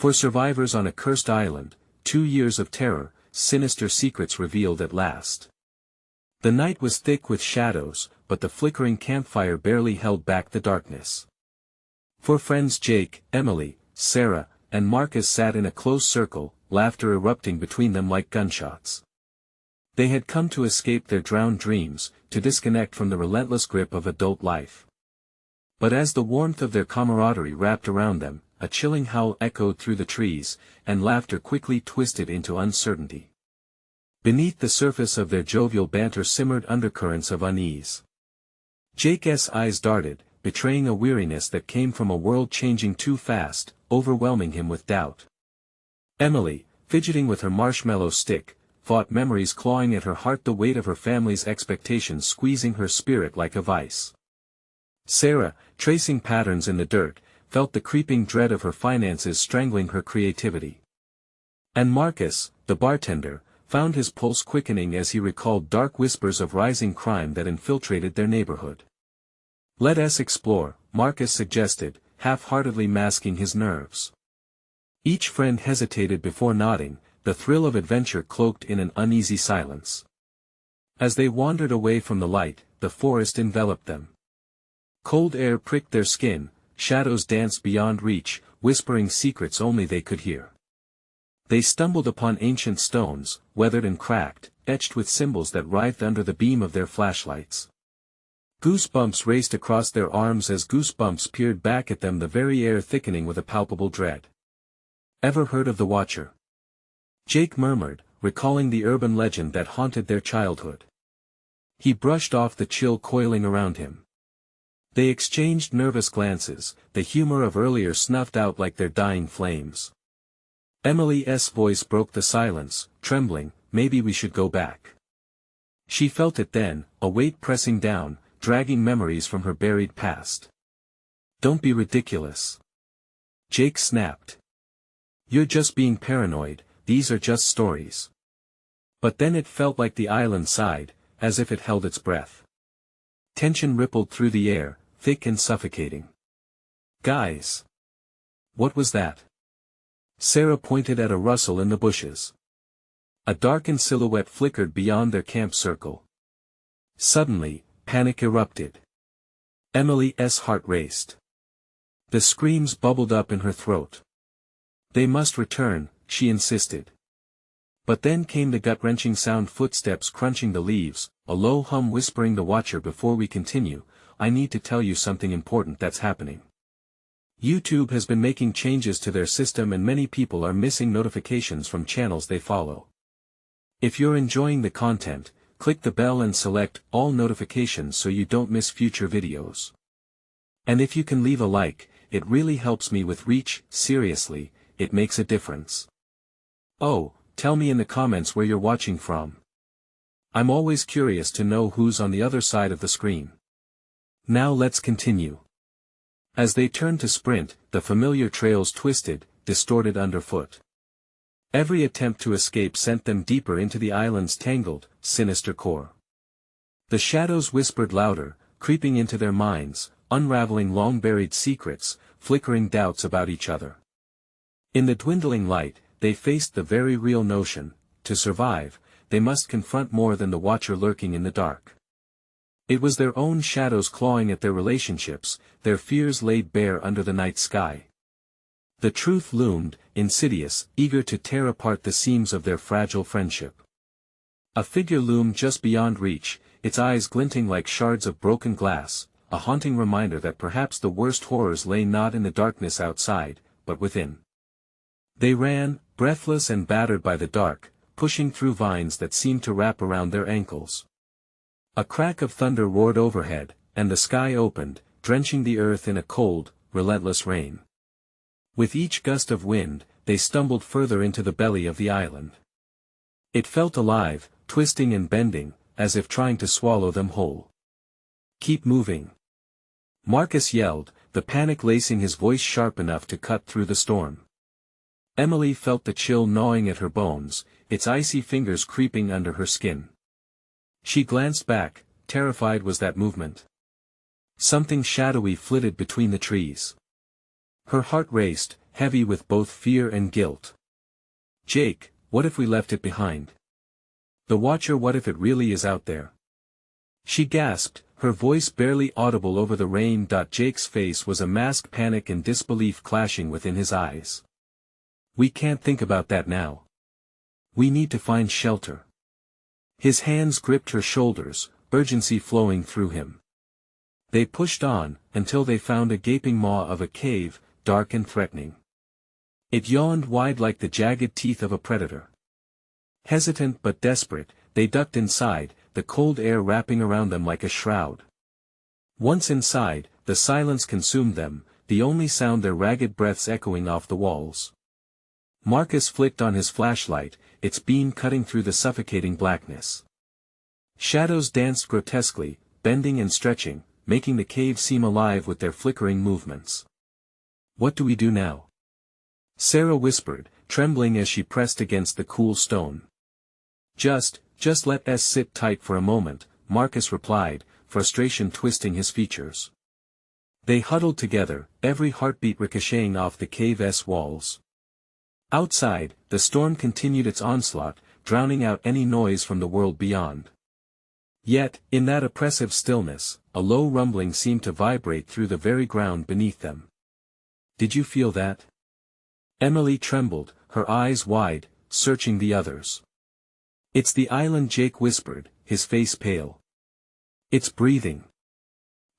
For survivors on a cursed island, 2 years of terror, sinister secrets revealed at last. The night was thick with shadows, but the flickering campfire barely held back the darkness. Four friends Jake, Emily, Sarah, and Marcus sat in a close circle, laughter erupting between them like gunshots. They had come to escape their drowned dreams, to disconnect from the relentless grip of adult life. But as the warmth of their camaraderie wrapped around them, a chilling howl echoed through the trees, and laughter quickly twisted into uncertainty. Beneath the surface of their jovial banter simmered undercurrents of unease. Jake's eyes darted, betraying a weariness that came from a world changing too fast, overwhelming him with doubt. Emily, fidgeting with her marshmallow stick, fought memories clawing at her heart, the weight of her family's expectations squeezing her spirit like a vice. Sarah, tracing patterns in the dirt, felt the creeping dread of her finances strangling her creativity. And Marcus, the bartender, found his pulse quickening as he recalled dark whispers of rising crime that infiltrated their neighborhood. "Let us explore," Marcus suggested, half-heartedly masking his nerves. Each friend hesitated before nodding, the thrill of adventure cloaked in an uneasy silence. As they wandered away from the light, the forest enveloped them. Cold air pricked their skin, shadows danced beyond reach, whispering secrets only they could hear. They stumbled upon ancient stones, weathered and cracked, etched with symbols that writhed under the beam of their flashlights. Goosebumps raced across their arms as goosebumps peered back at them, the very air thickening with a palpable dread. "Ever heard of the Watcher?" Jake murmured, recalling the urban legend that haunted their childhood. He brushed off the chill coiling around him. They exchanged nervous glances, the humor of earlier snuffed out like their dying flames. Emily's voice broke the silence, trembling, "Maybe we should go back." She felt it then, a weight pressing down, dragging memories from her buried past. "Don't be ridiculous," Jake snapped. "You're just being paranoid, these are just stories." But then it felt like the island sighed, as if it held its breath. Tension rippled through the air, thick and suffocating. "Guys! What was that?" Sarah pointed at a rustle in the bushes. A darkened silhouette flickered beyond their camp circle. Suddenly, panic erupted. Emily's heart raced. The screams bubbled up in her throat. "They must return," she insisted. But then came the gut-wrenching sound, footsteps crunching the leaves, a low hum whispering, "The Watcher. Before we continue, I need to tell you something important that's happening. YouTube has been making changes to their system and many people are missing notifications from channels they follow. If you're enjoying the content, click the bell and select all notifications so you don't miss future videos. And if you can leave a like, it really helps me with reach. Seriously, it makes a difference. Oh, tell me in the comments where you're watching from. I'm always curious to know who's on the other side of the screen. Now let's continue. As they turned to sprint, the familiar trails twisted, distorted underfoot. Every attempt to escape sent them deeper into the island's tangled, sinister core. The shadows whispered louder, creeping into their minds, unraveling long-buried secrets, flickering doubts about each other. In the dwindling light, they faced the very real notion: to survive, they must confront more than the Watcher lurking in the dark. It was their own shadows clawing at their relationships, their fears laid bare under the night sky. The truth loomed, insidious, eager to tear apart the seams of their fragile friendship. A figure loomed just beyond reach, its eyes glinting like shards of broken glass, a haunting reminder that perhaps the worst horrors lay not in the darkness outside, but within. They ran, breathless and battered by the dark, pushing through vines that seemed to wrap around their ankles. A crack of thunder roared overhead, and the sky opened, drenching the earth in a cold, relentless rain. With each gust of wind, they stumbled further into the belly of the island. It felt alive, twisting and bending, as if trying to swallow them whole. "Keep moving," Marcus yelled, the panic lacing his voice sharp enough to cut through the storm. Emily felt the chill gnawing at her bones, its icy fingers creeping under her skin. She glanced back, terrified. Was that movement? Something shadowy flitted between the trees. Her heart raced, heavy with both fear and guilt. Jake, what if we left it behind? The Watcher, what if it really is out there? She gasped, her voice barely audible over the rain. Jake's face was a mask, panic and disbelief clashing within his eyes. We can't think about that now. We need to find shelter. His hands gripped her shoulders, urgency flowing through him. They pushed on, until they found a gaping maw of a cave, dark and threatening. It yawned wide like the jagged teeth of a predator. Hesitant but desperate, they ducked inside, the cold air wrapping around them like a shroud. Once inside, the silence consumed them, the only sound their ragged breaths echoing off the walls. Marcus flicked on his flashlight, its beam cutting through the suffocating blackness. Shadows danced grotesquely, bending and stretching, making the cave seem alive with their flickering movements. What do we do now? Sarah whispered, trembling as she pressed against the cool stone. Just let us sit tight for a moment, Marcus replied, frustration twisting his features. They huddled together, every heartbeat ricocheting off the cave's walls. Outside, the storm continued its onslaught, drowning out any noise from the world beyond. Yet, in that oppressive stillness, a low rumbling seemed to vibrate through the very ground beneath them. Did you feel that? Emily trembled, her eyes wide, searching the others. It's the island, Jake whispered, his face pale. It's breathing.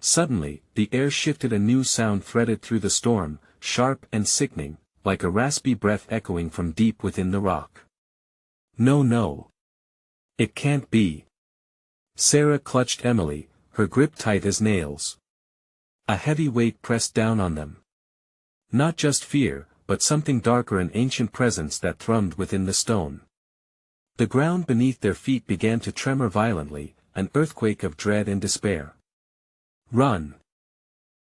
Suddenly, the air shifted, a new sound threaded through the storm, sharp and sickening, like a raspy breath echoing from deep within the rock. No. It can't be. Sarah clutched Emily, her grip tight as nails. A heavy weight pressed down on them. Not just fear, but something darker, an ancient presence that thrummed within the stone. The ground beneath their feet began to tremor violently, an earthquake of dread and despair. Run!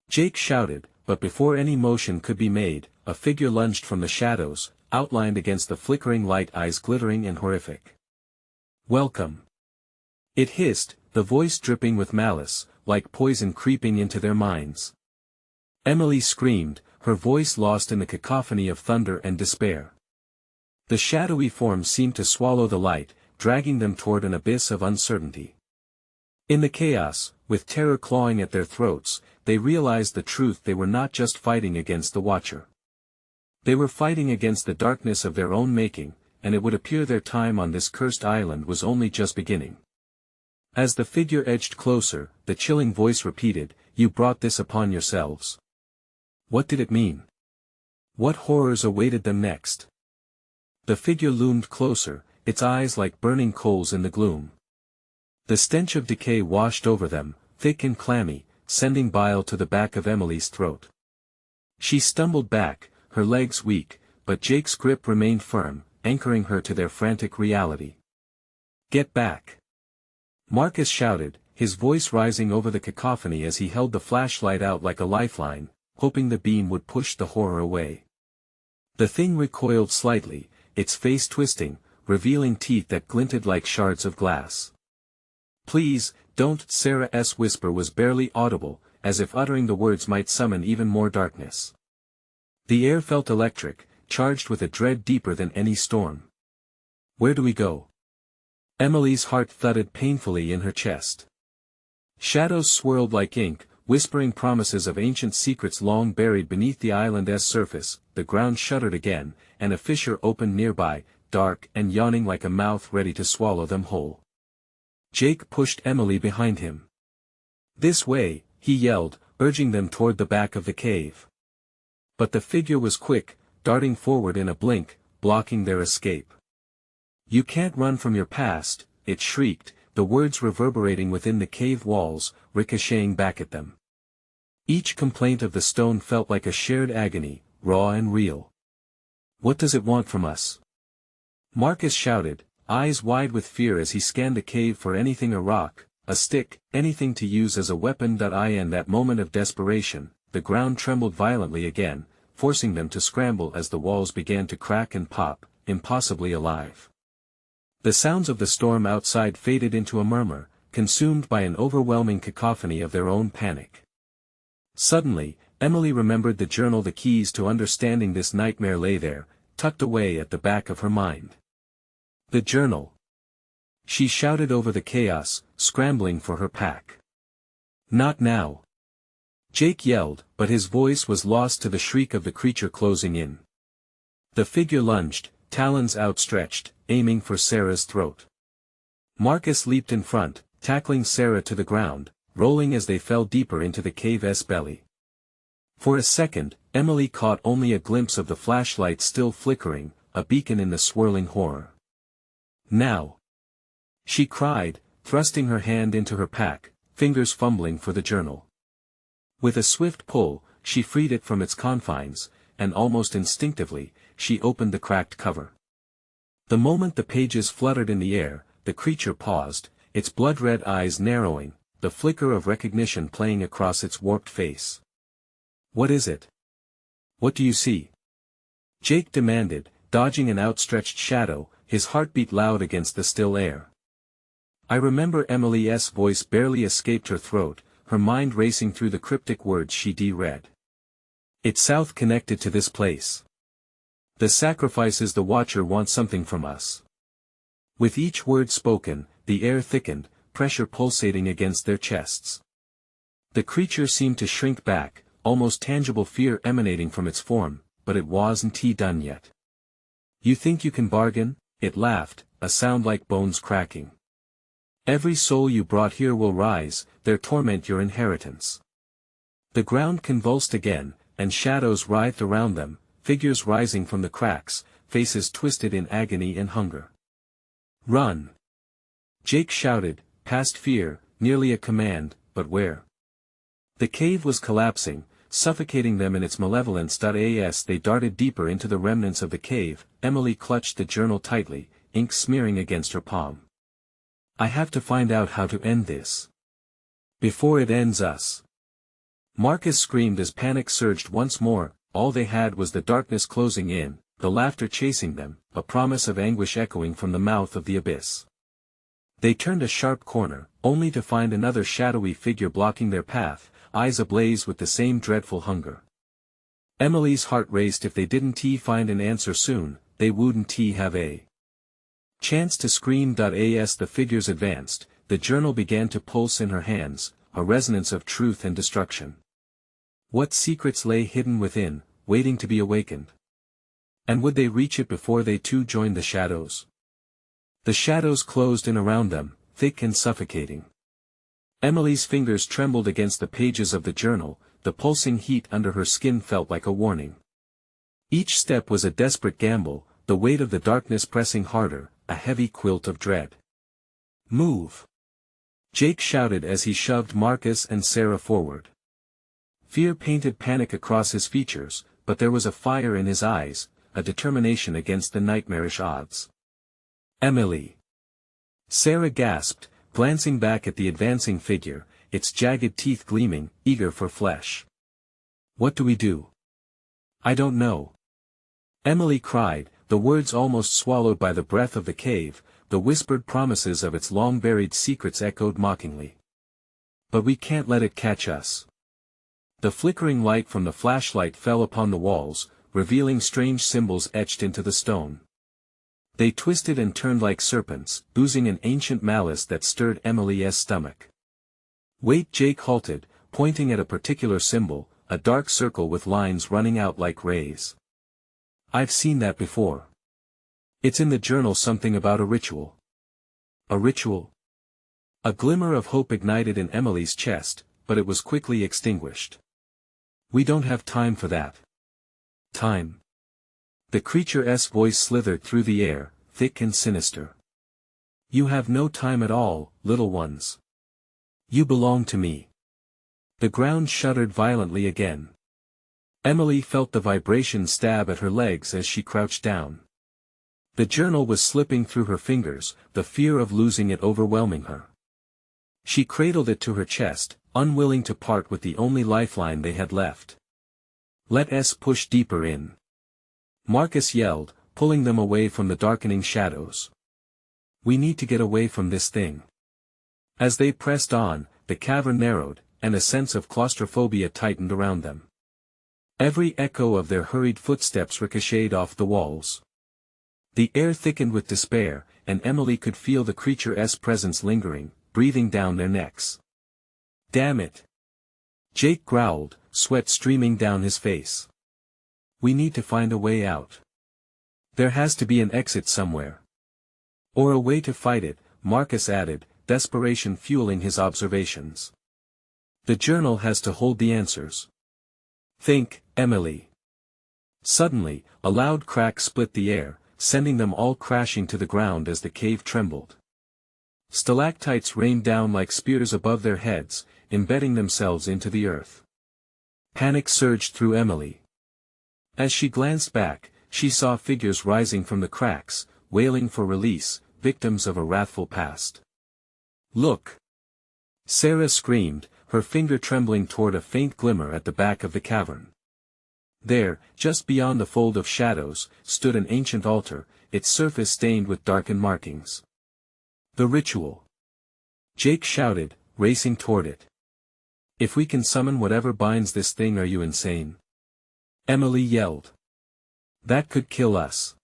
Jake shouted, but before any motion could be made, a figure lunged from the shadows, outlined against the flickering light, eyes glittering and horrific. Welcome! It hissed, the voice dripping with malice, like poison creeping into their minds. Emily screamed, her voice lost in the cacophony of thunder and despair. The shadowy form seemed to swallow the light, dragging them toward an abyss of uncertainty. In the chaos, with terror clawing at their throats, they realized the truth: they were not just fighting against the Watcher. They were fighting against the darkness of their own making, and it would appear their time on this cursed island was only just beginning. As the figure edged closer, the chilling voice repeated, "You brought this upon yourselves." What did it mean? What horrors awaited them next? The figure loomed closer, its eyes like burning coals in the gloom. The stench of decay washed over them, thick and clammy, sending bile to the back of Emily's throat. She stumbled back, her legs weak, but Jake's grip remained firm, anchoring her to their frantic reality. "Get back!" Marcus shouted, his voice rising over the cacophony as he held the flashlight out like a lifeline, hoping the beam would push the horror away. The thing recoiled slightly, its face twisting, revealing teeth that glinted like shards of glass. "Please, don't!" Sarah's whisper was barely audible, as if uttering the words might summon even more darkness. The air felt electric, charged with a dread deeper than any storm. "Where do we go?" Emily's heart thudded painfully in her chest. Shadows swirled like ink, whispering promises of ancient secrets long buried beneath the island's surface. The ground shuddered again, and a fissure opened nearby, dark and yawning like a mouth ready to swallow them whole. Jake pushed Emily behind him. "This way," he yelled, urging them toward the back of the cave. But the figure was quick, darting forward in a blink, blocking their escape. "You can't run from your past," it shrieked, the words reverberating within the cave walls, ricocheting back at them. Each complaint of the stone felt like a shared agony, raw and real. "What does it want from us?" Marcus shouted, eyes wide with fear as he scanned the cave for anything: a rock, a stick, anything to use as a weapon. In that moment of desperation, the ground trembled violently again, forcing them to scramble as the walls began to crack and pop, impossibly alive. The sounds of the storm outside faded into a murmur, consumed by an overwhelming cacophony of their own panic. Suddenly, Emily remembered the journal. The keys to understanding this nightmare lay there, tucked away at the back of her mind. The journal. She shouted over the chaos, scrambling for her pack. Not now. Jake yelled, but his voice was lost to the shriek of the creature closing in. The figure lunged, talons outstretched, aiming for Sarah's throat. Marcus leaped in front, tackling Sarah to the ground, rolling as they fell deeper into the cave's belly. For a second, Emily caught only a glimpse of the flashlight still flickering, a beacon in the swirling horror. Now! She cried, thrusting her hand into her pack, fingers fumbling for the journal. With a swift pull, she freed it from its confines, and almost instinctively, she opened the cracked cover. The moment the pages fluttered in the air, the creature paused, its blood-red eyes narrowing, the flicker of recognition playing across its warped face. "What is it? What do you see?" Jake demanded, dodging an outstretched shadow, his heartbeat loud against the still air. I remember Emily's voice barely escaped her throat, her mind racing through the cryptic words she read. "It's south connected to this place. The sacrifices the Watcher want something from us." With each word spoken, the air thickened, pressure pulsating against their chests. The creature seemed to shrink back, almost tangible fear emanating from its form, but it wasn't done yet. "You think you can bargain?" It laughed, a sound like bones cracking. "Every soul you brought here will rise, their torment your inheritance." The ground convulsed again, and shadows writhed around them, figures rising from the cracks, faces twisted in agony and hunger. "Run!" Jake shouted, past fear, nearly a command, but where? The cave was collapsing, suffocating them in its malevolence. As they darted deeper into the remnants of the cave, Emily clutched the journal tightly, ink smearing against her palm. "I have to find out how to end this. Before it ends us." Marcus screamed as panic surged once more. All they had was the darkness closing in, the laughter chasing them, a promise of anguish echoing from the mouth of the abyss. They turned a sharp corner, only to find another shadowy figure blocking their path, eyes ablaze with the same dreadful hunger. Emily's heart raced. If they didn't find an answer soon, they wouldn't have a chance to scream. As the figures advanced, the journal began to pulse in her hands, a resonance of truth and destruction. What secrets lay hidden within, waiting to be awakened? And would they reach it before they too joined the shadows? The shadows closed in around them, thick and suffocating. Emily's fingers trembled against the pages of the journal, the pulsing heat under her skin felt like a warning. Each step was a desperate gamble, the weight of the darkness pressing harder, a heavy quilt of dread. "Move!" Jake shouted as he shoved Marcus and Sarah forward. Fear painted panic across his features, but there was a fire in his eyes, a determination against the nightmarish odds. "Emily!" Sarah gasped, glancing back at the advancing figure, its jagged teeth gleaming, eager for flesh. "What do we do?" "I don't know." Emily cried, the words almost swallowed by the breath of the cave, the whispered promises of its long-buried secrets echoed mockingly. "But we can't let it catch us." The flickering light from the flashlight fell upon the walls, revealing strange symbols etched into the stone. They twisted and turned like serpents, oozing an ancient malice that stirred Emily's stomach. "Wait!" Jake halted, pointing at a particular symbol, a dark circle with lines running out like rays. "I've seen that before. It's in the journal, something about a ritual." "A ritual?" A glimmer of hope ignited in Emily's chest, but it was quickly extinguished. "We don't have time for that." "Time?" The creature's voice slithered through the air, thick and sinister. "You have no time at all, little ones. You belong to me." The ground shuddered violently again. Emily felt the vibration stab at her legs as she crouched down. The journal was slipping through her fingers, the fear of losing it overwhelming her. She cradled it to her chest, unwilling to part with the only lifeline they had left. "Let us push deeper in," Marcus yelled, pulling them away from the darkening shadows. "We need to get away from this thing." As they pressed on, the cavern narrowed, and a sense of claustrophobia tightened around them. Every echo of their hurried footsteps ricocheted off the walls. The air thickened with despair, and Emily could feel the creature's presence lingering, breathing down their necks. "Damn it!" Jake growled, sweat streaming down his face. "We need to find a way out. There has to be an exit somewhere. Or a way to fight it," Marcus added, desperation fueling his observations. "The journal has to hold the answers. Think, Emily." Suddenly, a loud crack split the air, sending them all crashing to the ground as the cave trembled. Stalactites rained down like spears above their heads, embedding themselves into the earth. Panic surged through Emily. As she glanced back, she saw figures rising from the cracks, wailing for release, victims of a wrathful past. "Look!" Sarah screamed, her finger trembling toward a faint glimmer at the back of the cavern. There, just beyond the fold of shadows, stood an ancient altar, its surface stained with darkened markings. "The ritual!" Jake shouted, racing toward it. "If we can summon whatever binds this thing, are you insane?" Emily yelled. "That could kill us."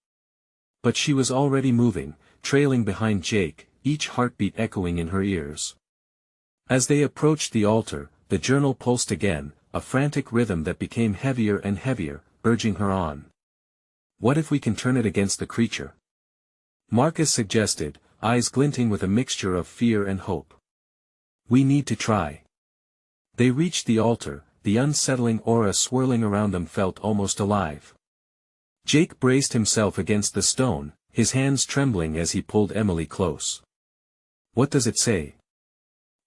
But she was already moving, trailing behind Jake, each heartbeat echoing in her ears. As they approached the altar, the journal pulsed again, a frantic rhythm that became heavier and heavier, urging her on. "What if we can turn it against the creature?" Marcus suggested, eyes glinting with a mixture of fear and hope. "We need to try." They reached the altar, the unsettling aura swirling around them felt almost alive. Jake braced himself against the stone, his hands trembling as he pulled Emily close. "What does it say?"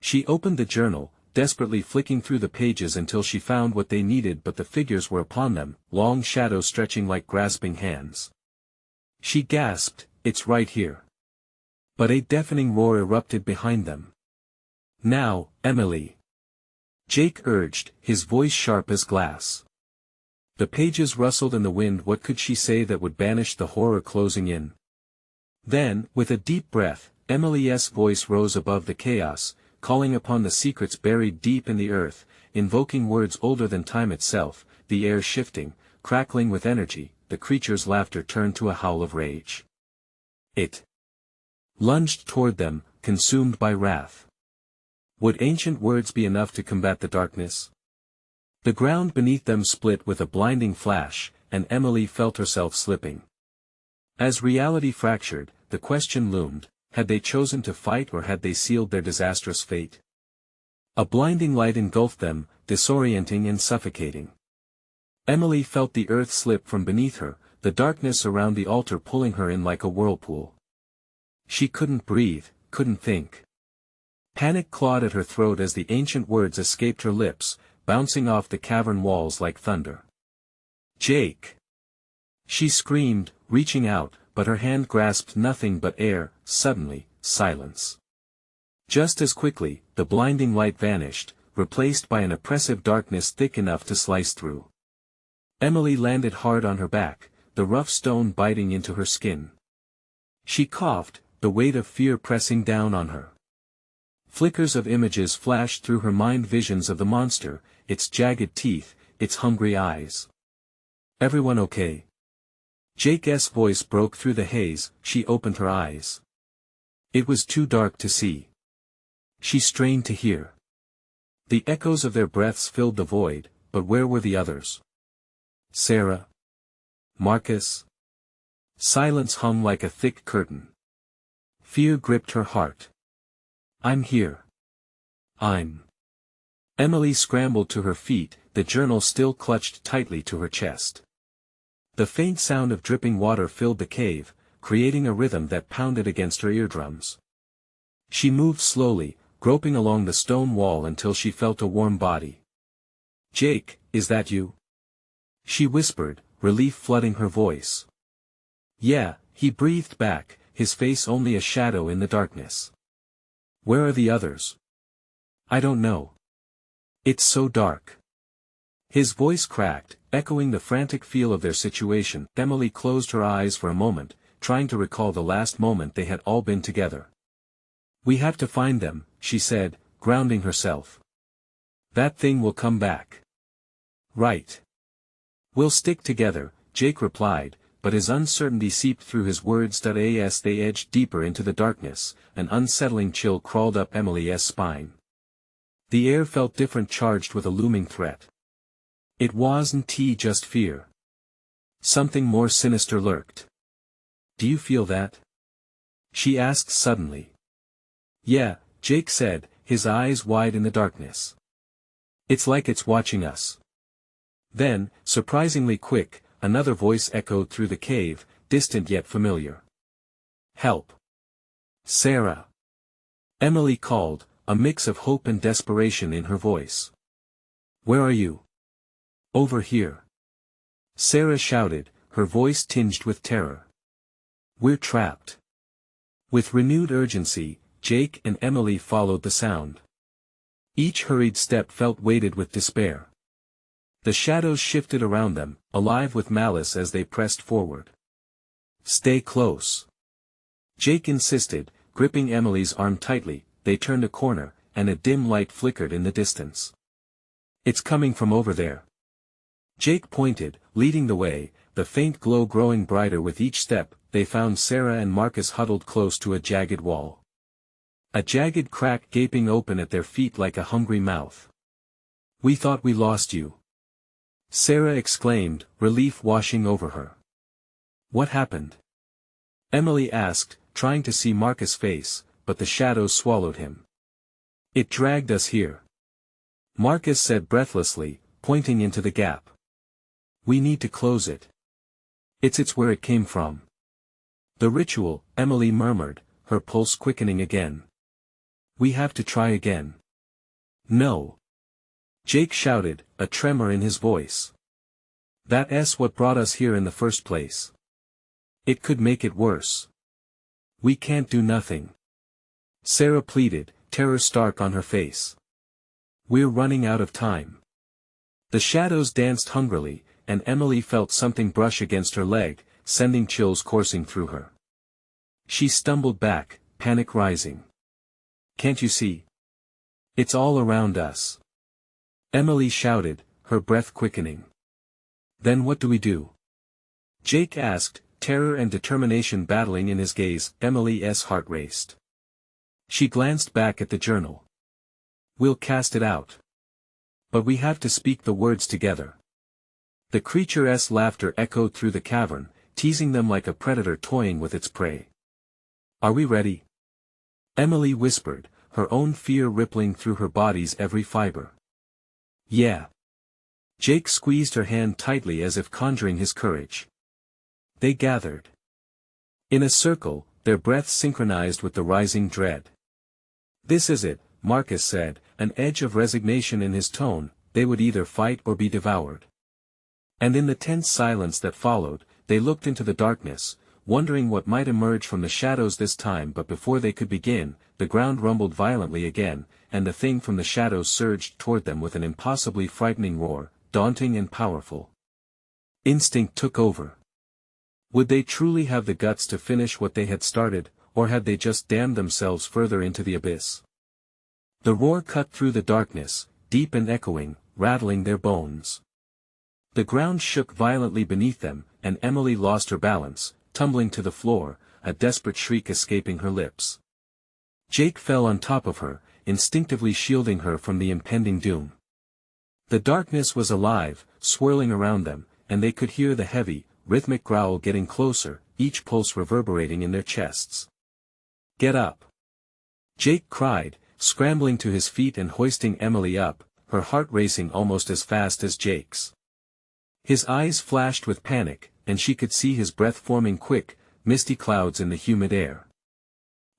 She opened the journal, desperately flicking through the pages until she found what they needed, but the figures were upon them, long shadows stretching like grasping hands. She gasped, "It's right here." But a deafening roar erupted behind them. "Now, Emily!" Jake urged, his voice sharp as glass. The pages rustled in the wind. What could she say that would banish the horror closing in? Then, with a deep breath, Emily's voice rose above the chaos, calling upon the secrets buried deep in the earth, invoking words older than time itself, the air shifting, crackling with energy. The creature's laughter turned to a howl of rage. It lunged toward them, consumed by wrath. Would ancient words be enough to combat the darkness? The ground beneath them split with a blinding flash, and Emily felt herself slipping. As reality fractured, the question loomed: had they chosen to fight, or had they sealed their disastrous fate? A blinding light engulfed them, disorienting and suffocating. Emily felt the earth slip from beneath her, the darkness around the altar pulling her in like a whirlpool. She couldn't breathe, couldn't think. Panic clawed at her throat as the ancient words escaped her lips, bouncing off the cavern walls like thunder. "Jake!" She screamed, reaching out, but her hand grasped nothing but air. Suddenly, silence. Just as quickly, the blinding light vanished, replaced by an oppressive darkness thick enough to slice through. Emily landed hard on her back, the rough stone biting into her skin. She coughed, the weight of fear pressing down on her. Flickers of images flashed through her mind, visions of the monster, its jagged teeth, its hungry eyes. "Everyone okay?" Jake's voice broke through the haze. She opened her eyes. It was too dark to see. She strained to hear. The echoes of their breaths filled the void, but where were the others? Sarah? Marcus? Silence hung like a thick curtain. Fear gripped her heart. "I'm here. Emily scrambled to her feet, the journal still clutched tightly to her chest. The faint sound of dripping water filled the cave, creating a rhythm that pounded against her eardrums. She moved slowly, groping along the stone wall until she felt a warm body. "Jake, is that you?" she whispered, relief flooding her voice. "Yeah," he breathed back, his face only a shadow in the darkness. "Where are the others?" "I don't know. It's so dark." His voice cracked, echoing the frantic feel of their situation. Emily closed her eyes for a moment, trying to recall the last moment they had all been together. "We have to find them," she said, grounding herself. "That thing will come back." "Right. "We'll stick together," Jake replied, but his uncertainty seeped through his words. As they edged deeper into the darkness, an unsettling chill crawled up Emily's spine. The air felt different, charged with a looming threat. It wasn't just fear. Something more sinister lurked. "Do you feel that?" she asked suddenly. "Yeah," Jake said, his eyes wide in the darkness. "It's like it's watching us." Then, surprisingly quick, another voice echoed through the cave, distant yet familiar. "Help! Sarah!" Emily called, a mix of hope and desperation in her voice. "Where are you?" "Over here," Sarah shouted, her voice tinged with terror. "We're trapped." With renewed urgency, Jake and Emily followed the sound. Each hurried step felt weighted with despair. The shadows shifted around them, alive with malice as they pressed forward. "Stay close," Jake insisted, gripping Emily's arm tightly. They turned a corner, and a dim light flickered in the distance. "It's coming from over there." Jake pointed, leading the way, the faint glow growing brighter with each step. They found Sarah and Marcus huddled close to a jagged wall. A jagged crack gaping open at their feet like a hungry mouth. "We thought we lost you," Sarah exclaimed, relief washing over her. "What happened?" Emily asked, trying to see Marcus' face, but the shadows swallowed him. "It dragged us here," Marcus said breathlessly, pointing into the gap. "We need to close it. It's where it came from." "The ritual," Emily murmured, her pulse quickening again. "We have to try again." "No," Jake shouted, a tremor in his voice. "That's what brought us here in the first place. It could make it worse." "We can't do nothing," Sarah pleaded, terror stark on her face. "We're running out of time." The shadows danced hungrily, and Emily felt something brush against her leg, sending chills coursing through her. She stumbled back, panic rising. "Can't you see? It's all around us," Emily shouted, her breath quickening. "Then what do we do?" Jake asked, terror and determination battling in his gaze. Emily's heart raced. She glanced back at the journal. "We'll cast it out. But we have to speak the words together." The creature's laughter echoed through the cavern, teasing them like a predator toying with its prey. "Are we ready?" Emily whispered, her own fear rippling through her body's every fiber. "Yeah." Jake squeezed her hand tightly as if conjuring his courage. They gathered in a circle, their breaths synchronized with the rising dread. "This is it," Marcus said, an edge of resignation in his tone. They would either fight or be devoured. And in the tense silence that followed, they looked into the darkness, wondering what might emerge from the shadows this time. But before they could begin, the ground rumbled violently again, and the thing from the shadows surged toward them with an impossibly frightening roar, daunting and powerful. Instinct took over. Would they truly have the guts to finish what they had started, or had they just damned themselves further into the abyss? The roar cut through the darkness, deep and echoing, rattling their bones. The ground shook violently beneath them, and Emily lost her balance, tumbling to the floor, a desperate shriek escaping her lips. Jake fell on top of her, instinctively shielding her from the impending doom. The darkness was alive, swirling around them, and they could hear the heavy, rhythmic growl getting closer, each pulse reverberating in their chests. "Get up!" Jake cried, scrambling to his feet and hoisting Emily up, her heart racing almost as fast as Jake's. His eyes flashed with panic, and she could see his breath forming quick, misty clouds in the humid air.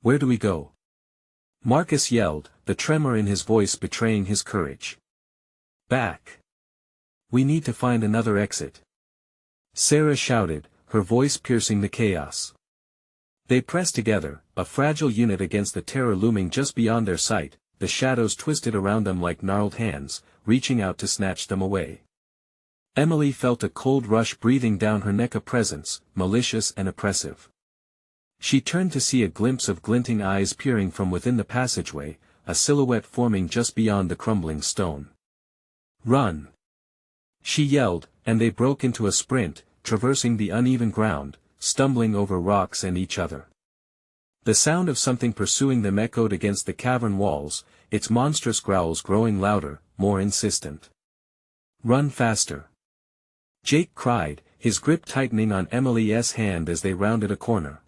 "Where do we go?" Marcus yelled, the tremor in his voice betraying his courage. "Back. We need to find another exit," Sarah shouted, her voice piercing the chaos. They pressed together, a fragile unit against the terror looming just beyond their sight. The shadows twisted around them like gnarled hands, reaching out to snatch them away. Emily felt a cold rush breathing down her neck, a presence, malicious and oppressive. She turned to see a glimpse of glinting eyes peering from within the passageway, a silhouette forming just beyond the crumbling stone. "Run!" she yelled, and they broke into a sprint, traversing the uneven ground, stumbling over rocks and each other. The sound of something pursuing them echoed against the cavern walls, its monstrous growls growing louder, more insistent. "Run faster!" Jake cried, his grip tightening on Emily's hand as they rounded a corner.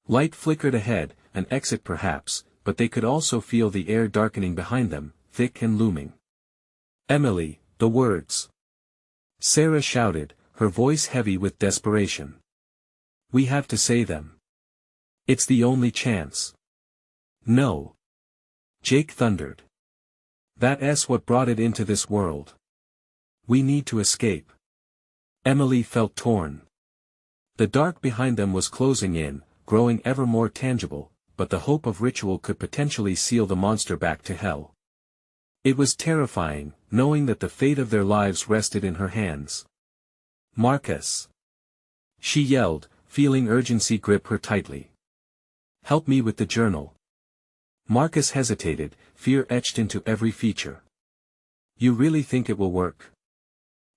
Light flickered ahead, an exit perhaps, but they could also feel the air darkening behind them, thick and looming. "Emily, the words!" Sarah shouted, her voice heavy with desperation. "We have to say them. It's the only chance." "No!" Jake thundered. "That's what brought it into this world. We need to escape." Emily felt torn. The dark behind them was closing in, growing ever more tangible, but the hope of ritual could potentially seal the monster back to hell. It was terrifying, knowing that the fate of their lives rested in her hands. "Marcus!" she yelled, feeling urgency grip her tightly. "Help me with the journal." Marcus hesitated, fear etched into every feature. "You really think it will work?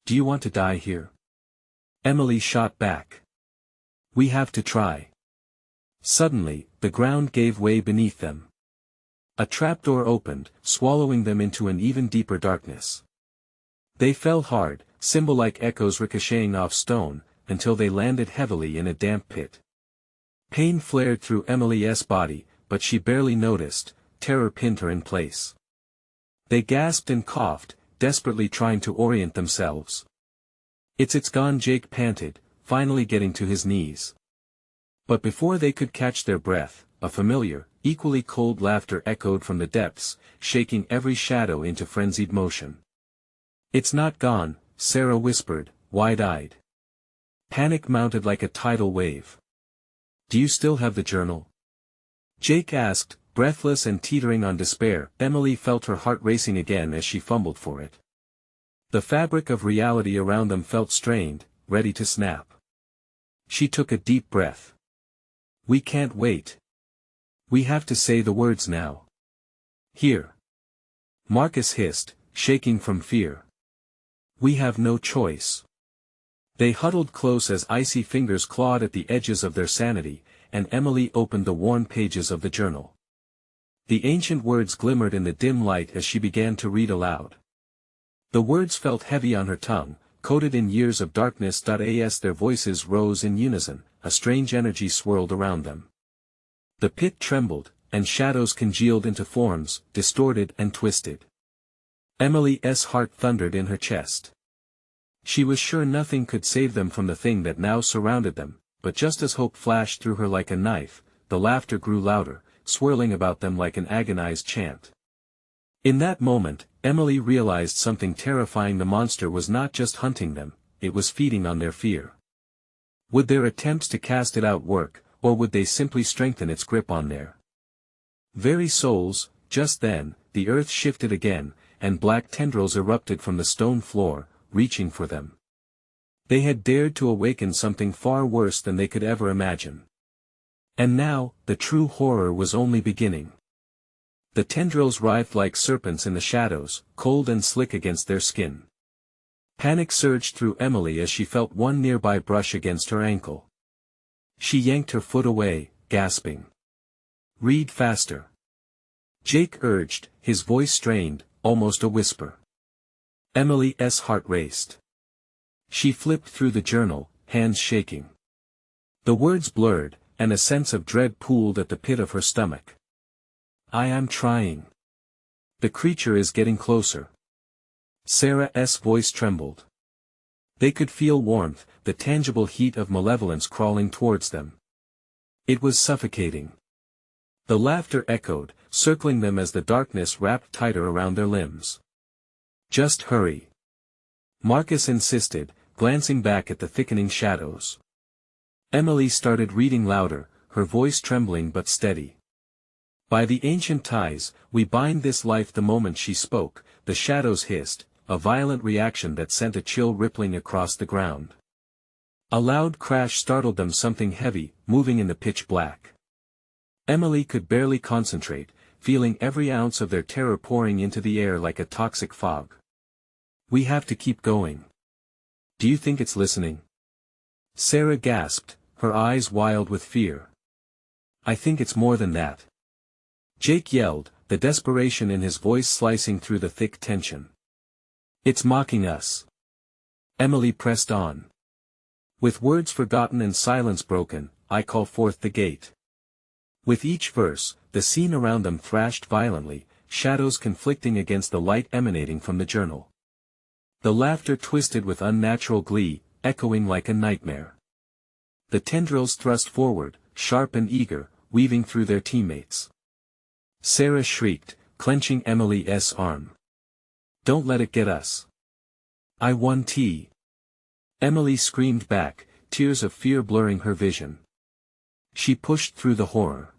Do you want to die here?" Emily shot back. "We have to try." Suddenly, the ground gave way beneath them. A trapdoor opened, swallowing them into an even deeper darkness. They fell hard, cymbal-like echoes ricocheting off stone, until they landed heavily in a damp pit. Pain flared through Emily's body, but she barely noticed, terror pinned her in place. They gasped and coughed, desperately trying to orient themselves. It's gone," Jake panted, finally getting to his knees. But before they could catch their breath, a familiar, equally cold laughter echoed from the depths, shaking every shadow into frenzied motion. "It's not gone," Sarah whispered, wide-eyed. Panic mounted like a tidal wave. "Do you still have the journal?" Jake asked, breathless and teetering on despair. Emily felt her heart racing again as she fumbled for it. The fabric of reality around them felt strained, ready to snap. She took a deep breath. "We can't wait. We have to say the words now." "Here!" Marcus hissed, shaking from fear. "We have no choice." They huddled close as icy fingers clawed at the edges of their sanity, and Emily opened the worn pages of the journal. The ancient words glimmered in the dim light as she began to read aloud. The words felt heavy on her tongue, coated in years of darkness. As their voices rose in unison, a strange energy swirled around them. The pit trembled, and shadows congealed into forms, distorted and twisted. Emily's heart thundered in her chest. She was sure nothing could save them from the thing that now surrounded them, but just as hope flashed through her like a knife, the laughter grew louder, swirling about them like an agonized chant. In that moment, Emily realized something terrifying. The monster was not just hunting them, it was feeding on their fear. Would their attempts to cast it out work, or would they simply strengthen its grip on their very souls? Just then, the earth shifted again, and black tendrils erupted from the stone floor, reaching for them. They had dared to awaken something far worse than they could ever imagine. And now, the true horror was only beginning. The tendrils writhed like serpents in the shadows, cold and slick against their skin. Panic surged through Emily as she felt one nearby brush against her ankle. She yanked her foot away, gasping. "Read faster," Jake urged, his voice strained, almost a whisper. Emily's heart raced. She flipped through the journal, hands shaking. The words blurred, and a sense of dread pooled at the pit of her stomach. "I am trying. The creature is getting closer." Sarah's voice trembled. They could feel warmth, the tangible heat of malevolence crawling towards them. It was suffocating. The laughter echoed, circling them as the darkness wrapped tighter around their limbs. "Just hurry," Marcus insisted, glancing back at the thickening shadows. Emily started reading louder, her voice trembling but steady. "By the ancient ties, we bind this life." The moment she spoke, the shadows hissed, a violent reaction that sent a chill rippling across the ground. A loud crash startled them, something heavy, moving in the pitch black. Emily could barely concentrate, feeling every ounce of their terror pouring into the air like a toxic fog. "We have to keep going." Do you think it's listening? Sarah gasped, her eyes wild with fear. I think it's more than that. Jake yelled, the desperation in his voice slicing through the thick tension. It's mocking us. Emily pressed on. With words forgotten and silence broken, I call forth the gate. With each verse, the scene around them thrashed violently, shadows conflicting against the light emanating from the journal. The laughter twisted with unnatural glee, echoing like a nightmare. The tendrils thrust forward, sharp and eager, weaving through their teammates. Sarah shrieked, clenching Emily's arm. Don't let it get us. I want tea. Emily screamed back, tears of fear blurring her vision. She pushed through the horror.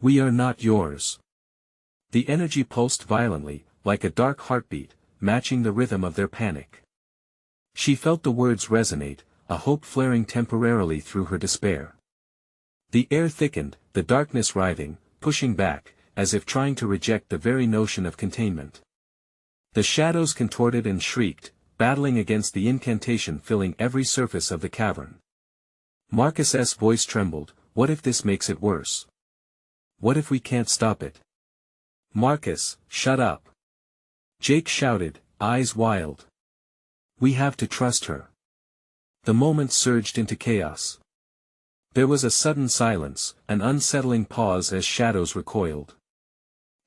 We are not yours. The energy pulsed violently, like a dark heartbeat, matching the rhythm of their panic. She felt the words resonate, a hope flaring temporarily through her despair. The air thickened, the darkness writhing, pushing back, as if trying to reject the very notion of containment. The shadows contorted and shrieked, battling against the incantation filling every surface of the cavern. Marcus's voice trembled, what if this makes it worse? What if we can't stop it? Marcus, shut up. Jake shouted, eyes wild. We have to trust her. The moment surged into chaos. There was a sudden silence, an unsettling pause as shadows recoiled.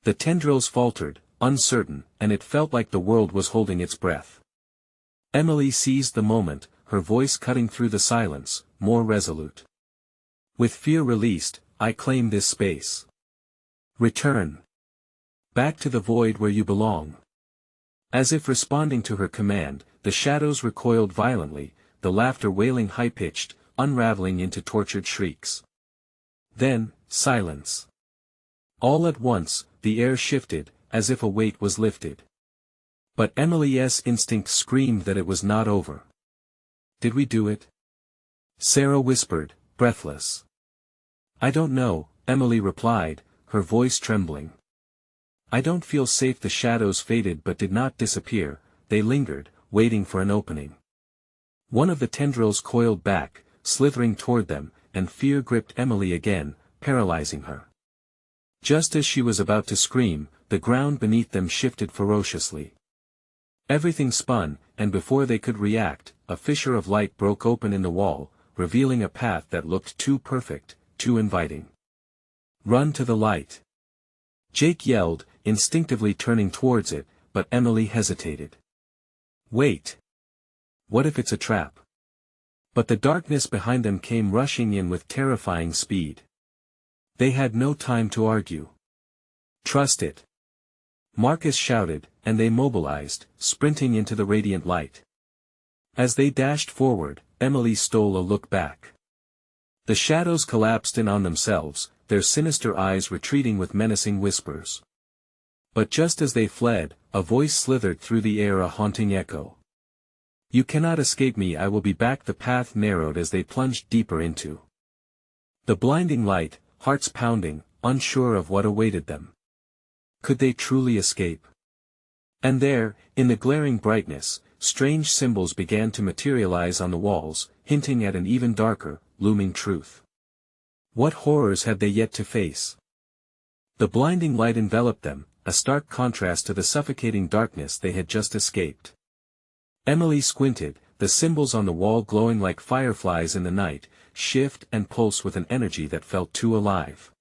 The tendrils faltered, uncertain, and it felt like the world was holding its breath. Emily seized the moment, her voice cutting through the silence, more resolute. With fear released, I claim this space. Return. Back to the void where you belong. As if responding to her command, the shadows recoiled violently, the laughter wailing high-pitched, unraveling into tortured shrieks. Then, silence. All at once, the air shifted, as if a weight was lifted. But Emily's instinct screamed that it was not over. Did we do it? Sarah whispered, breathless. I don't know, Emily replied, her voice trembling. I don't feel safe. The shadows faded but did not disappear, they lingered, waiting for an opening. One of the tendrils coiled back, slithering toward them, and fear gripped Emily again, paralyzing her. Just as she was about to scream, the ground beneath them shifted ferociously. Everything spun, and before they could react, a fissure of light broke open in the wall, revealing a path that looked too perfect, too inviting. Run to the light. Jake yelled, instinctively turning towards it, but Emily hesitated. Wait. What if it's a trap? But the darkness behind them came rushing in with terrifying speed. They had no time to argue. Trust it. Marcus shouted, and they mobilized, sprinting into the radiant light. As they dashed forward, Emily stole a look back. The shadows collapsed in on themselves, their sinister eyes retreating with menacing whispers. But just as they fled, a voice slithered through the air, a haunting echo. You cannot escape me. I will be back. The path narrowed as they plunged deeper into the blinding light, hearts pounding, unsure of what awaited them. Could they truly escape? And there, in the glaring brightness, strange symbols began to materialize on the walls, hinting at an even darker, looming truth. What horrors had they yet to face? The blinding light enveloped them, a stark contrast to the suffocating darkness they had just escaped. Emily squinted, the symbols on the wall glowing like fireflies in the night, shift and pulse with an energy that felt too alive.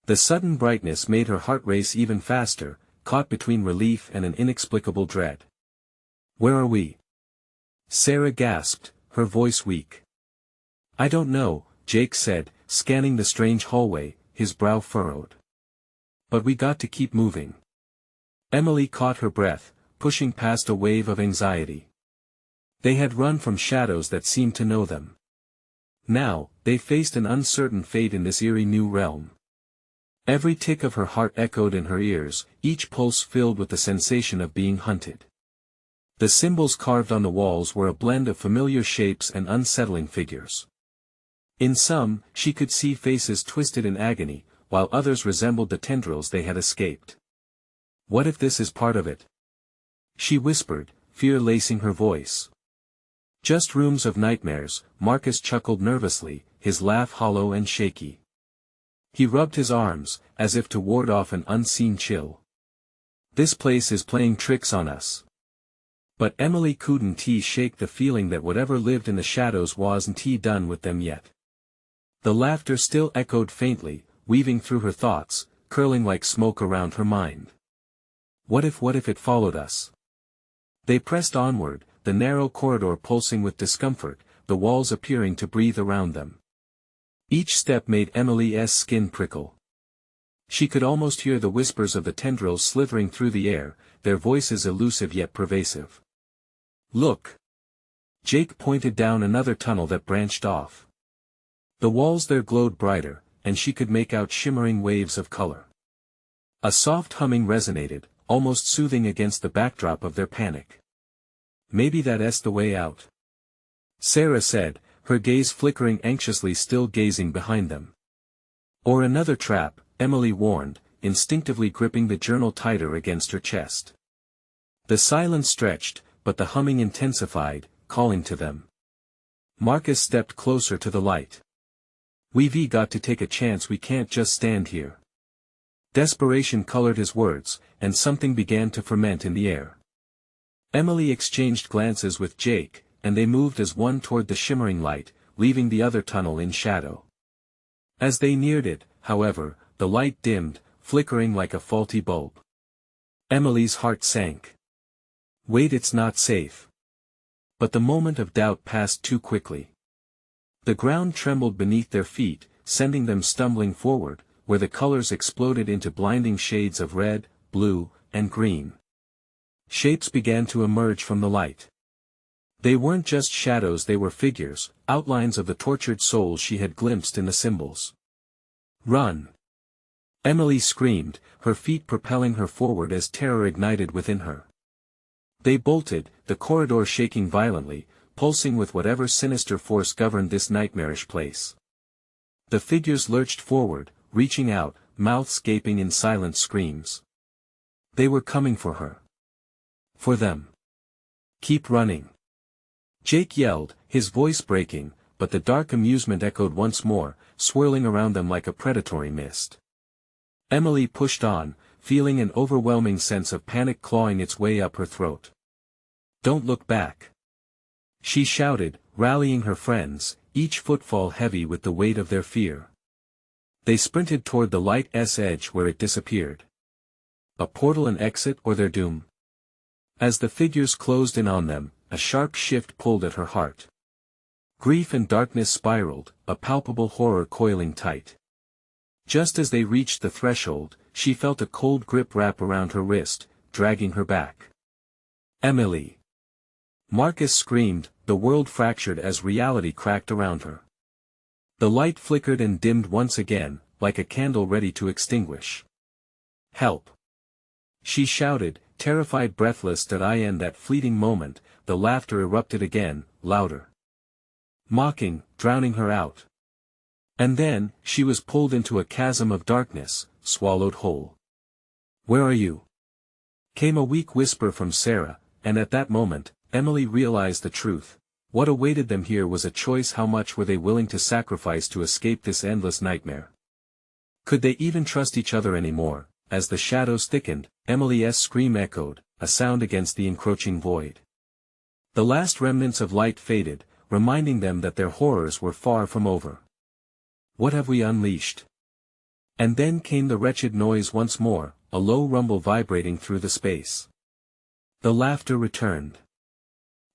The sudden brightness made her heart race even faster, caught between relief and an inexplicable dread. Where are we? Sarah gasped, her voice weak. I don't know, Jake said, scanning the strange hallway, his brow furrowed. But we got to keep moving. Emily caught her breath, pushing past a wave of anxiety. They had run from shadows that seemed to know them. Now, they faced an uncertain fate in this eerie new realm. Every tick of her heart echoed in her ears, each pulse filled with the sensation of being hunted. The symbols carved on the walls were a blend of familiar shapes and unsettling figures. In some, she could see faces twisted in agony, while others resembled the tendrils they had escaped. What if this is part of it? She whispered, fear lacing her voice. Just rooms of nightmares, Marcus chuckled nervously, his laugh hollow and shaky. He rubbed his arms, as if to ward off an unseen chill. This place is playing tricks on us. But Emily couldn't shake the feeling that whatever lived in the shadows wasn't done with them yet. The laughter still echoed faintly, weaving through her thoughts, curling like smoke around her mind. What if it followed us? They pressed onward, the narrow corridor pulsing with discomfort, the walls appearing to breathe around them. Each step made Emily's skin prickle. She could almost hear the whispers of the tendrils slithering through the air, their voices elusive yet pervasive. Look! Jake pointed down another tunnel that branched off. The walls there glowed brighter, and she could make out shimmering waves of color. A soft humming resonated, almost soothing against the backdrop of their panic. Maybe that's the way out, Sarah said, her gaze flickering anxiously, still gazing behind them. Or another trap, Emily warned, instinctively gripping the journal tighter against her chest. The silence stretched, but the humming intensified, calling to them. Marcus stepped closer to the light. We've got to take a chance, we can't just stand here. Desperation colored his words, and something began to ferment in the air. Emily exchanged glances with Jake, and they moved as one toward the shimmering light, leaving the other tunnel in shadow. As they neared it, however, the light dimmed, flickering like a faulty bulb. Emily's heart sank. Wait, it's not safe. But the moment of doubt passed too quickly. The ground trembled beneath their feet, sending them stumbling forward, where the colors exploded into blinding shades of red, blue, and green. Shapes began to emerge from the light. They weren't just shadows, they were figures, outlines of the tortured souls she had glimpsed in the symbols. Run! Emily screamed, her feet propelling her forward as terror ignited within her. They bolted, the corridor shaking violently, pulsing with whatever sinister force governed this nightmarish place. The figures lurched forward, reaching out, mouths gaping in silent screams. They were coming for her. For them. Keep running! Jake yelled, his voice breaking, but the dark amusement echoed once more, swirling around them like a predatory mist. Emily pushed on, feeling an overwhelming sense of panic clawing its way up her throat. Don't look back! She shouted, rallying her friends, each footfall heavy with the weight of their fear. They sprinted toward the light's edge where it disappeared. A portal, an exit, or their doom? As the figures closed in on them, a sharp shift pulled at her heart. Grief and darkness spiraled, a palpable horror coiling tight. Just as they reached the threshold, she felt a cold grip wrap around her wrist, dragging her back. Emily! Marcus screamed, the world fractured as reality cracked around her. The light flickered and dimmed once again, like a candle ready to extinguish. Help! She shouted, terrified, breathless. In that fleeting moment, the laughter erupted again, louder. Mocking, drowning her out. And then, she was pulled into a chasm of darkness, swallowed whole. Where are you? Came a weak whisper from Sarah, and at that moment, Emily realized the truth. What awaited them here was a choice. How much were they willing to sacrifice to escape this endless nightmare? Could they even trust each other anymore? As the shadows thickened, Emily's scream echoed, a sound against the encroaching void. The last remnants of light faded, reminding them that their horrors were far from over. What have we unleashed? And then came the wretched noise once more, a low rumble vibrating through the space. The laughter returned.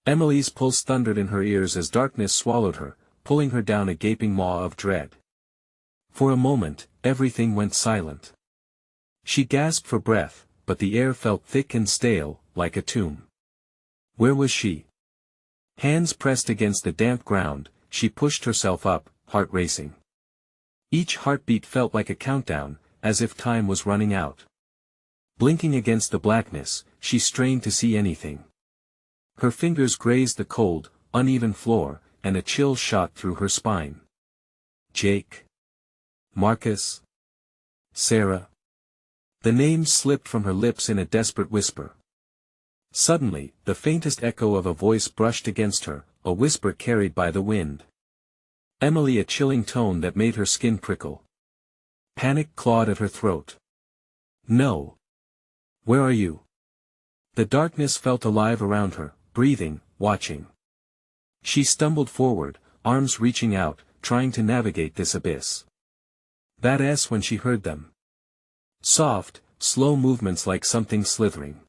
Emily's pulse thundered in her ears as darkness swallowed her, pulling her down a gaping maw of dread. For a moment, everything went silent. She gasped for breath, but the air felt thick and stale, like a tomb. Where was she? Hands pressed against the damp ground, she pushed herself up, heart racing. Each heartbeat felt like a countdown, as if time was running out. Blinking against the blackness, she strained to see anything. Her fingers grazed the cold, uneven floor, and a chill shot through her spine. Jake? Marcus? Sarah? The names slipped from her lips in a desperate whisper. Suddenly, the faintest echo of a voice brushed against her, a whisper carried by the wind. Emily, a chilling tone that made her skin prickle. Panic clawed at her throat. No. Where are you? The darkness felt alive around her, breathing, watching. She stumbled forward, arms reaching out, trying to navigate this abyss. That's when she heard them. Soft, slow movements like something slithering.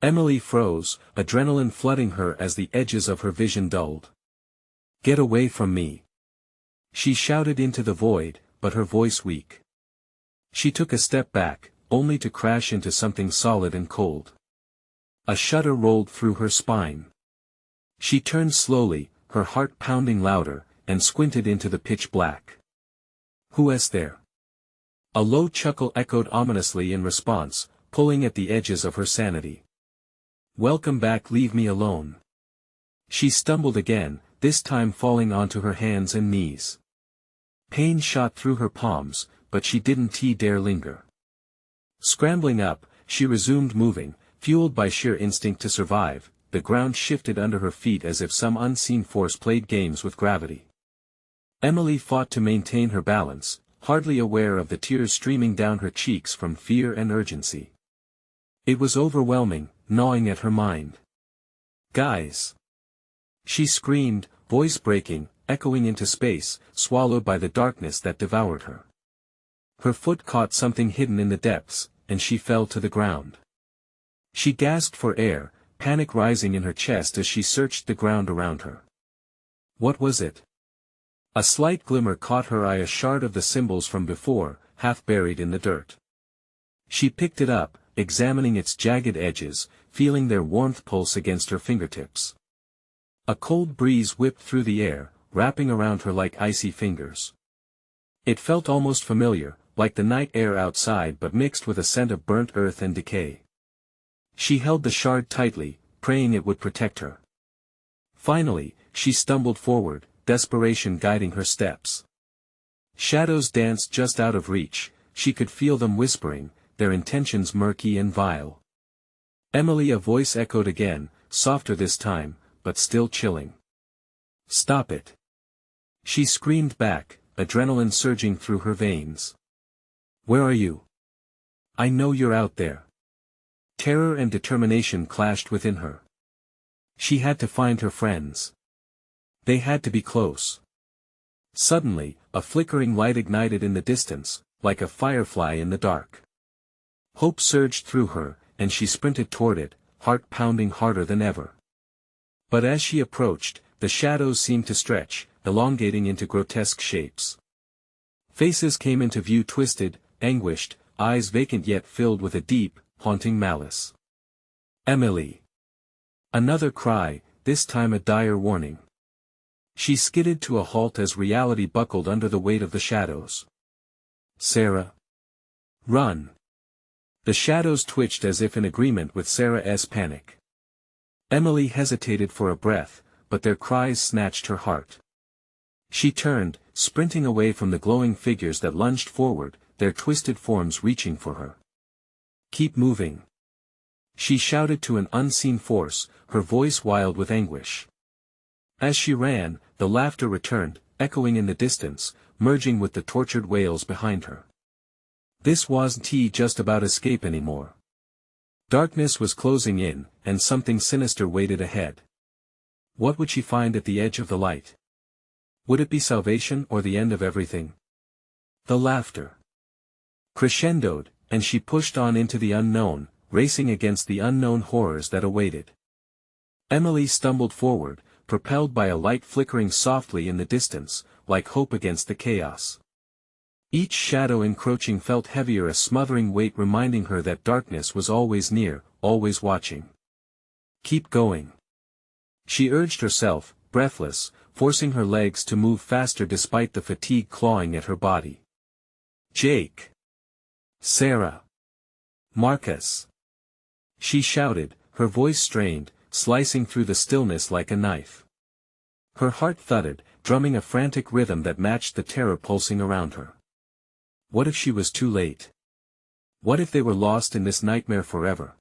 Emily froze, adrenaline flooding her as the edges of her vision dulled. Get away from me! She shouted into the void, but her voice weak. She took a step back, only to crash into something solid and cold. A shudder rolled through her spine. She turned slowly, her heart pounding louder, and squinted into the pitch black. Who is there? A low chuckle echoed ominously in response, pulling at the edges of her sanity. Welcome back, leave me alone. She stumbled again, this time falling onto her hands and knees. Pain shot through her palms, but she didn't dare linger. Scrambling up, she resumed moving, fueled by sheer instinct to survive. The ground shifted under her feet as if some unseen force played games with gravity. Emily fought to maintain her balance, hardly aware of the tears streaming down her cheeks from fear and urgency. It was overwhelming, gnawing at her mind. Guys! She screamed, voice breaking, echoing into space, swallowed by the darkness that devoured her. Her foot caught something hidden in the depths, and she fell to the ground. She gasped for air, panic rising in her chest as she searched the ground around her. What was it? A slight glimmer caught her eye, a shard of the symbols from before, half buried in the dirt. She picked it up, examining its jagged edges, feeling their warmth pulse against her fingertips. A cold breeze whipped through the air, wrapping around her like icy fingers. It felt almost familiar, like the night air outside, but mixed with a scent of burnt earth and decay. She held the shard tightly, praying it would protect her. Finally, she stumbled forward, desperation guiding her steps. Shadows danced just out of reach, she could feel them whispering, their intentions murky and vile. Emily, a voice echoed again, softer this time, but still chilling. Stop it! She screamed back, adrenaline surging through her veins. Where are you? I know you're out there. Terror and determination clashed within her. She had to find her friends. They had to be close. Suddenly, a flickering light ignited in the distance, like a firefly in the dark. Hope surged through her, and she sprinted toward it, heart pounding harder than ever. But as she approached, the shadows seemed to stretch, elongating into grotesque shapes. Faces came into view, twisted, anguished, eyes vacant yet filled with a deep, haunting malice. Emily! Another cry, this time a dire warning. She skidded to a halt as reality buckled under the weight of the shadows. Sarah! Run! The shadows twitched as if in agreement with Sarah's panic. Emily hesitated for a breath, but their cries snatched her heart. She turned, sprinting away from the glowing figures that lunged forward, their twisted forms reaching for her. Keep moving! She shouted to an unseen force, her voice wild with anguish. As she ran, the laughter returned, echoing in the distance, merging with the tortured wails behind her. This wasn't just about escape anymore. Darkness was closing in, and something sinister waited ahead. What would she find at the edge of the light? Would it be salvation or the end of everything? The laughter crescendoed, and she pushed on into the unknown, racing against the unknown horrors that awaited. Emily stumbled forward, propelled by a light flickering softly in the distance, like hope against the chaos. Each shadow encroaching felt heavier, a smothering weight reminding her that darkness was always near, always watching. Keep going! She urged herself, breathless, forcing her legs to move faster despite the fatigue clawing at her body. Jake! Sarah! Marcus! She shouted, her voice strained, slicing through the stillness like a knife. Her heart thudded, drumming a frantic rhythm that matched the terror pulsing around her. What if she was too late? What if they were lost in this nightmare forever?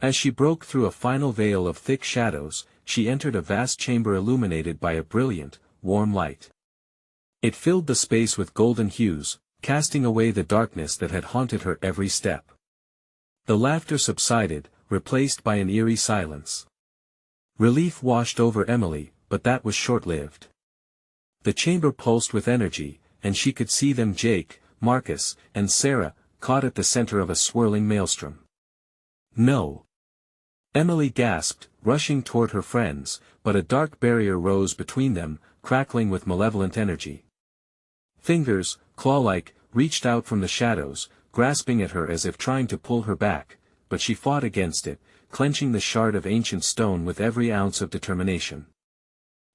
As she broke through a final veil of thick shadows, she entered a vast chamber illuminated by a brilliant, warm light. It filled the space with golden hues, casting away the darkness that had haunted her every step. The laughter subsided, replaced by an eerie silence. Relief washed over Emily, but that was short-lived. The chamber pulsed with energy, and she could see them, Jake, Marcus, and Sarah, caught at the center of a swirling maelstrom. No! Emily gasped, rushing toward her friends, but a dark barrier rose between them, crackling with malevolent energy. Fingers, claw-like, reached out from the shadows, grasping at her as if trying to pull her back, but she fought against it, clenching the shard of ancient stone with every ounce of determination.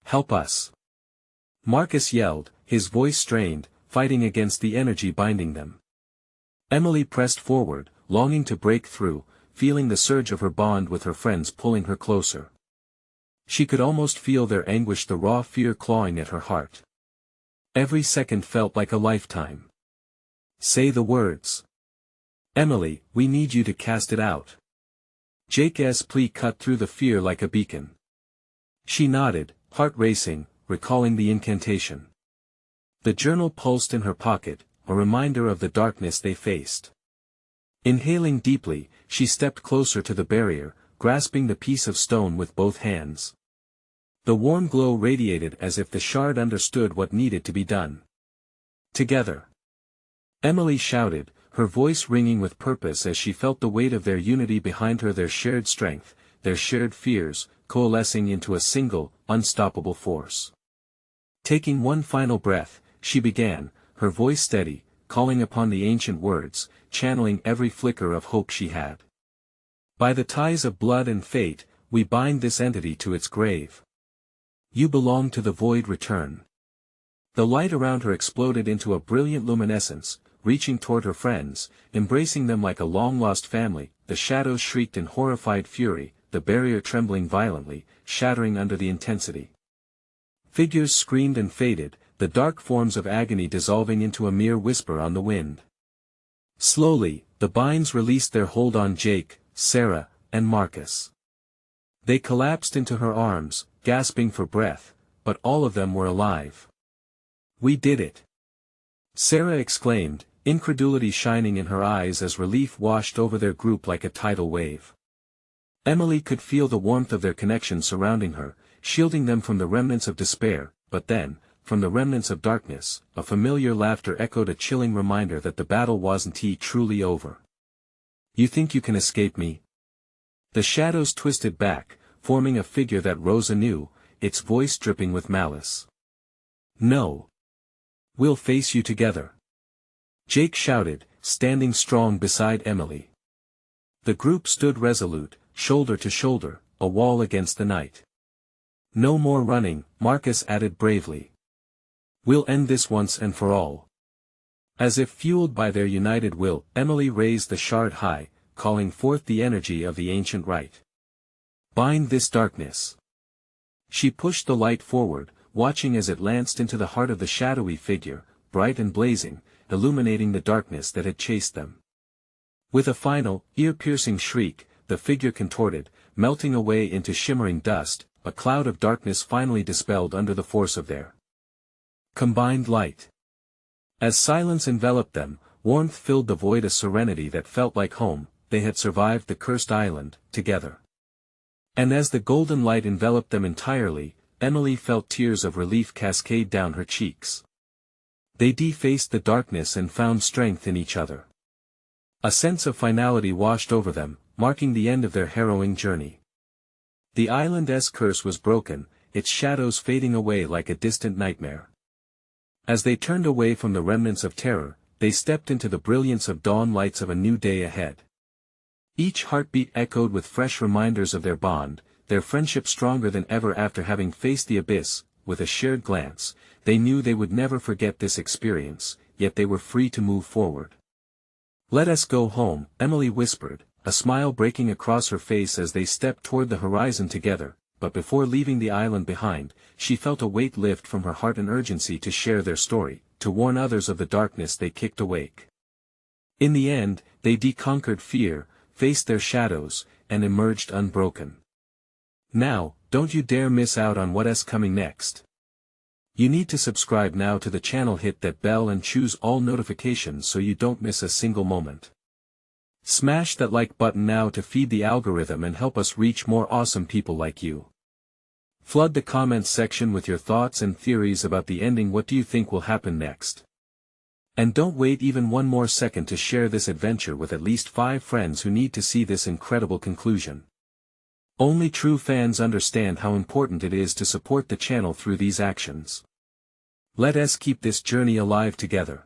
"Help us!" Marcus yelled, his voice strained, fighting against the energy binding them. Emily pressed forward, longing to break through, feeling the surge of her bond with her friends pulling her closer. She could almost feel their anguish, the raw fear clawing at her heart. Every second felt like a lifetime. "Say the words. Emily, we need you to cast it out." Jake's plea cut through the fear like a beacon. She nodded, heart racing, recalling the incantation. The journal pulsed in her pocket, a reminder of the darkness they faced. Inhaling deeply, she stepped closer to the barrier, grasping the piece of stone with both hands. The warm glow radiated as if the shard understood what needed to be done. "Together!" Emily shouted, her voice ringing with purpose as she felt the weight of their unity behind her, their shared strength, their shared fears, coalescing into a single, unstoppable force. Taking one final breath, she began, her voice steady, calling upon the ancient words, channeling every flicker of hope she had. "By the ties of blood and fate, we bind this entity to its grave. You belong to the void, return." The light around her exploded into a brilliant luminescence, reaching toward her friends, embracing them like a long-lost family. The shadows shrieked in horrified fury, the barrier trembling violently, shattering under the intensity. Figures screamed and faded, the dark forms of agony dissolving into a mere whisper on the wind. Slowly, the binds released their hold on Jake, Sarah, and Marcus. They collapsed into her arms, gasping for breath, but all of them were alive. "We did it!" Sarah exclaimed, incredulity shining in her eyes as relief washed over their group like a tidal wave. Emily could feel the warmth of their connection surrounding her, shielding them from the remnants of despair, but then, from the remnants of darkness, a familiar laughter echoed, a chilling reminder that the battle wasn't truly over. "You think you can escape me?" The shadows twisted back, forming a figure that rose anew, its voice dripping with malice. "No. We'll face you together," Jake shouted, standing strong beside Emily. The group stood resolute, shoulder to shoulder, a wall against the night. "No more running," Marcus added bravely. "We'll end this once and for all." As if fueled by their united will, Emily raised the shard high, calling forth the energy of the ancient rite. "Bind this darkness." She pushed the light forward, watching as it lanced into the heart of the shadowy figure, bright and blazing, illuminating the darkness that had chased them. With a final, ear-piercing shriek, the figure contorted, melting away into shimmering dust, a cloud of darkness finally dispelled under the force of their combined light. As silence enveloped them, warmth filled the void, a serenity that felt like home. They had survived the cursed island, together. And as the golden light enveloped them entirely, Emily felt tears of relief cascade down her cheeks. They defaced the darkness and found strength in each other. A sense of finality washed over them, marking the end of their harrowing journey. The island's curse was broken, its shadows fading away like a distant nightmare. As they turned away from the remnants of terror, they stepped into the brilliance of dawn, lights of a new day ahead. Each heartbeat echoed with fresh reminders of their bond, their friendship stronger than ever after having faced the abyss. With a shared glance, they knew they would never forget this experience, yet they were free to move forward. "Let us go home," Emily whispered, a smile breaking across her face as they stepped toward the horizon together, but before leaving the island behind, she felt a weight lift from her heart, an urgency to share their story, to warn others of the darkness they kicked awake. In the end, they deconquered fear, faced their shadows, and emerged unbroken. Now, don't you dare miss out on what's coming next. You need to subscribe now to the channel, hit that bell and choose all notifications so you don't miss a single moment. Smash that like button now to feed the algorithm and help us reach more awesome people like you. Flood the comments section with your thoughts and theories about the ending. What do you think will happen next? And don't wait even one more second to share this adventure with at least 5 friends who need to see this incredible conclusion. Only true fans understand how important it is to support the channel through these actions. Let us keep this journey alive together.